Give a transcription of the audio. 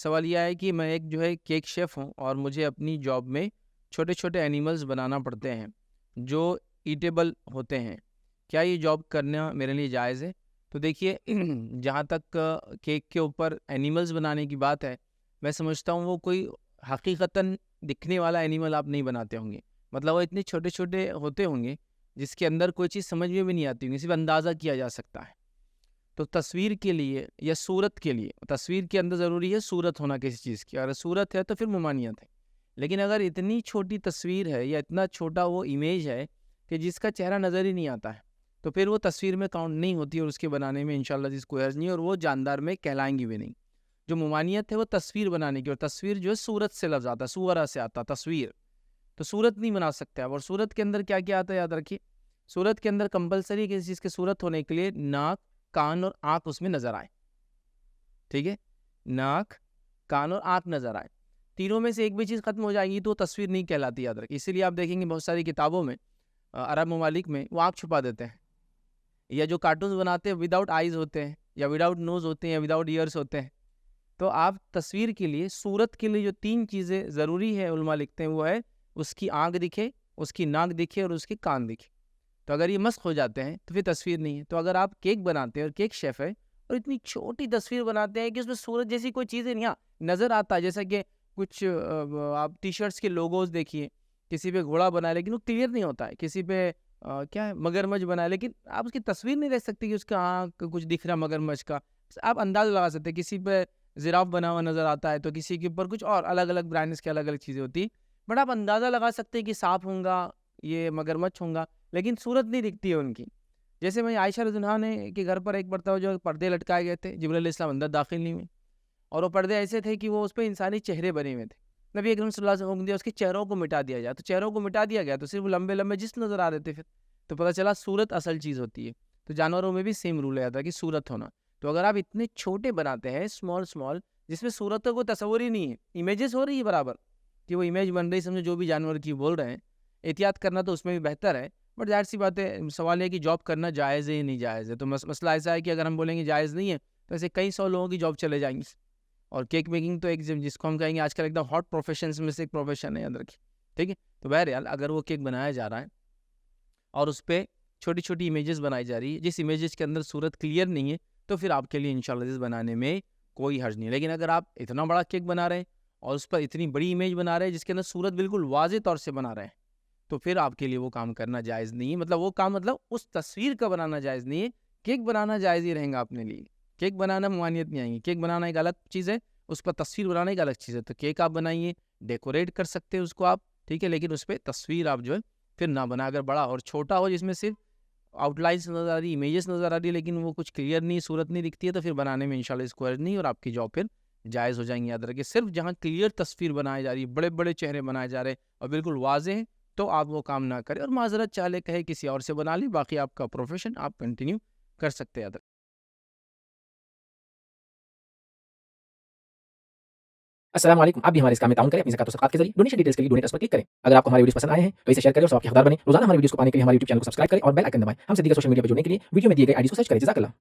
सवाल यह है कि मैं एक जो है केक शेफ़ हूँ और मुझे अपनी जॉब में छोटे-छोटे एनिमल्स बनाना पड़ते हैं, जो ईटेबल होते हैं। क्या ये जॉब करना मेरे लिए जायज़ है? तो देखिए जहाँ तक केक के ऊपर एनिमल्स बनाने की बात है, मैं समझता हूँ वो कोई हकीकतन दिखने वाला एनिमल आप नहीं बनाते होंगे। मतलब वो इतने छोटे-छोटे होते होंगे, जिसके अंदर कोई चीज़ समझ में भी नहीं आती होंगी, सिर्फ़ अंदाज़ा किया जा सकता है। तो तस्वीर के लिए या सूरत के लिए तस्वीर के अंदर ज़रूरी है सूरत होना किसी चीज़ की, अगर सूरत है तो फिर ममानियत है। लेकिन अगर इतनी छोटी तस्वीर है या इतना छोटा वो इमेज है कि जिसका चेहरा नज़र ही नहीं आता है, तो फिर वो तस्वीर में काउंट नहीं होती और उसके बनाने में इंशाल्लाह अज़ीज़ कोई हर्ज नहीं है और वो जानदार में कहलाएँगी भी नहीं। जो ममानियत है वो तस्वीर बनाने की, और तस्वीर जो है सूरत से लफ्ज़ आता है, सूअरा से आता है तस्वीर। तो सूरत नहीं बना सकते आप। और सूरत के अंदर क्या-क्या आता है याद रखिए। सूरत के अंदर कंपल्सरी किसी चीज़ की सूरत होने के लिए नाक, कान और आँख उसमें नज़र आए, ठीक है? नाक, कान और आँख नज़र आए। तीनों में से एक भी चीज़ खत्म हो जाएगी तो वो तस्वीर नहीं कहलाती, याद रखिए। इसीलिए आप देखेंगे बहुत सारी किताबों में अरब ममालिक में वो आँख छुपा देते हैं, या जो कार्टून्स बनाते हैं विदाउट आइज़ होते हैं या विदाउट नोज़ होते हैं या विदाउट ईयर्स होते हैं। तो आप तस्वीर के लिए, सूरत के लिए जो 3 चीज़ें ज़रूरी है उलमा लिखते हैं वो है उसकी आँख दिखे, उसकी नाक दिखे और उसके कान दिखे। तो अगर ये मस्क हो जाते हैं तो फिर तस्वीर नहीं है। तो अगर आप केक बनाते हैं और केक शेफ़ है और इतनी छोटी तस्वीर बनाते हैं कि उसमें सूरत जैसी कोई चीज़ ही नहीं, हाँ, नज़र आता है, जैसा कि कुछ आप टी-शर्ट्स के लोगोस देखिए, किसी पे घोड़ा बना है लेकिन वो क्लियर नहीं होता है, किसी पे क्या है मगरमच्छ बना है लेकिन आप उसकी तस्वीर नहीं देख सकते कि उसका आँख कुछ दिख रहा है मगरमच्छ का। आप अंदाज़ा लगा सकते हैं, किसी पे जिराफ बना हुआ नज़र आता है तो किसी के ऊपर कुछ और अलग-अलग ब्रांड्स की अलग-अलग चीज़ें होती हैं। बट आप अंदाज़ा लगा सकते हैं कि साँप होगा, ये मगरमच्छ होगा, लेकिन सूरत नहीं दिखती है उनकी। जैसे मैं आयशा रज़ियल्लाहु अन्हा ने के घर पर एक मरतबा जो पर्दे लटकाए गए थे, जिब्रील अलैहिस्सलाम अंदर दाखिल नहीं हुए और वो पर्दे ऐसे थे कि वो उसपे इंसानी चेहरे बने हुए थे। नबी अकरम सल्लल्लाहु अलैहि वसल्लम ने हुक्म दिया उसके चेहरों को मिटा दिया जाए, तो चेहरों को मिटा दिया गया तो सिर्फ़ लंबे-लंबे जिस्म नज़र आ रहे थे फिर। तो पता चला सूरत असल चीज़ होती है। तो जानवरों में भी सेम रूल है था कि सूरत होना। तो अगर आप इतने छोटे बनाते हैं स्मॉल-स्मॉल, जिसमें सूरत का कोई तस्वुर ही नहीं है, इमेजेस हो रही है बराबर, कि वो इमेज बन रही है, समझो जो भी जानवर की बोल रहे हैं, एहतियात करना तो उसमें भी बेहतर है। बट ज़ाहिर-सी बात है, सवाल ये है कि जॉब करना जायज़ है या नहीं जायज़ है। तो मसला ऐसा है कि अगर हम बोलेंगे जायज़ नहीं है, तो ऐसे कई 100 लोगों की जॉब चले जाएँगी। और केक मेकिंग तो एक जिसको हम कहेंगे आजकल एकदम हॉट प्रोफ़ेशंस में से एक प्रोफ़ेशन है, याद रखिए। ठीक है? तो बहरहाल अगर वो केक बनाया जा रहा है और उसपे छोटी-छोटी इमेजेस बनाई जा रही है, जिस इमेजेस के अंदर सूरत क्लियर नहीं है, तो फिर आपके लिए इंशाअल्लाह इस बनाने में कोई हर्ज नहीं है। लेकिन अगर आप इतना बड़ा केक बना रहे हैं और उस पर इतनी बड़ी इमेज बना रहे हैं जिसके अंदर सूरत बिल्कुल वाज़ेह तौर से बना रहे हैं, तो फिर आपके लिए वो काम करना जायज़ नहीं है। मतलब वो काम, मतलब उस तस्वीर का बनाना जायज़ नहीं है। केक बनाना जायज़ ही रहेगा अपने लिए। केक बनाना ममानियत नहीं आएँगी। केक बनाना एक अलग चीज़ है, उस पर तस्वीर बनाना एक अलग चीज़ है। तो केक आप बनाइए, डेकोरेट कर सकते हैं उसको आप, ठीक है? लेकिन उसपे तस्वीर आप जो है फिर ना बनाएँ। अगर बड़ा और छोटा हो जिसमें सिर्फ़ आउटलाइन्स नज़र आ रही है, इमेजेस नज़र आ रही है, लेकिन वो कुछ क्लियर नहीं, सूरत नहीं दिखती है, तो फिर बनाने में इंशाल्लाह इसको हर्ज नहीं, और आपकी जॉब फिर जायज़ हो जाएँगी। याद रखिए, सिर्फ़ जहाँ क्लियर तस्वीर बनाई जा रही है, बड़े-बड़े चेहरे बनाए जा रहे हैं और बिल्कुल वाज़ेह हैं, तो आप वो काम ना करें और माज़रत चाह ले कहे किसी और से बना लें, बाकी आपका प्रोफ़ेशन आप कंटिन्यू कर सकते हैं। याद रखें। अस्सलाम वालेकुम। आप भी हमारे इस काम में ताउन करें अपनी ज़कात और सदक़ात के ज़रिए। डोनेशन डिटेल्स के लिए डोनेट पर क्लिक करें। अगर आपको हमारे वीडियोज़ पसंद आए हैं तो इसे शेयर करें और सबके हकदार बनें। रोज़ाना हमारे वीडियोज़ को पाने के लिए हमारे यूट्यूब चैनल को सब्सक्राइब करें और बेल आइकन दबाएँ। हमसे दीगर सोशल मीडिया पर जुड़ने के लिए वीडियो में दिए गए आईडीज़ को सर्च करें। जज़ाकल्लाह।